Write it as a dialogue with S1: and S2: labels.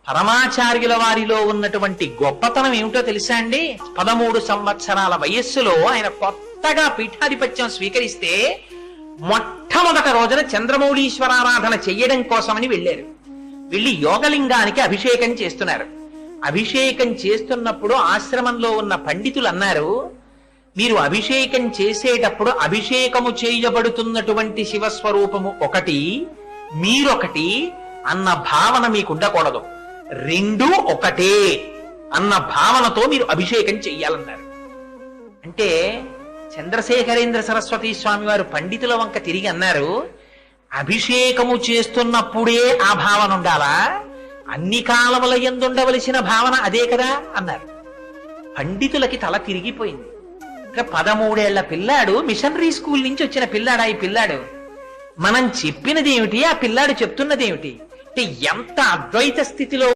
S1: పరమాచార్యుల వారిలో ఉన్నటువంటి గొప్పతనం ఏమిటో తెలుసా అండి? 13 సంవత్సరాల వయస్సులో ఆయన కొత్తగా పీఠాధిపత్యం స్వీకరిస్తే మొట్టమొదటి రోజున చంద్రమౌళీశ్వరారాధన చెయ్యడం కోసమని వెళ్ళారు. వెళ్ళి యోగలింగానికి అభిషేకం చేస్తున్నారు. అభిషేకం చేస్తున్నప్పుడు ఆశ్రమంలో ఉన్న పండితులు అన్నారు, మీరు అభిషేకం చేసేటప్పుడు అభిషేకము చేయబడుతున్నటువంటి శివస్వరూపము ఒకటి, మీరొకటి అన్న భావన మీకు ఉండకూడదు. రెండూ ఒకటే అన్న భావనతో మీరు అభిషేకం చెయ్యాలన్నారు. అంటే చంద్రశేఖరేంద్ర సరస్వతి స్వామి వారు పండితుల వంక తిరిగి అన్నారు, అభిషేకము చేస్తున్నప్పుడే ఆ భావన ఉండాలా? అన్ని కాలముల యందు ఉండవలసిన భావన అదే కదా అన్నారు. పండితులకి తల తిరిగిపోయింది. 13 ఏళ్ల పిల్లాడు, మిషనరీ స్కూల్ నుంచి వచ్చిన పిల్లాడా ఈ పిల్లాడు? మనం చెప్పినది ఏమిటి, ఆ పిల్లాడు చెప్తున్నది ఏమిటి? అంటే ఎంత అద్వైత స్థితిలో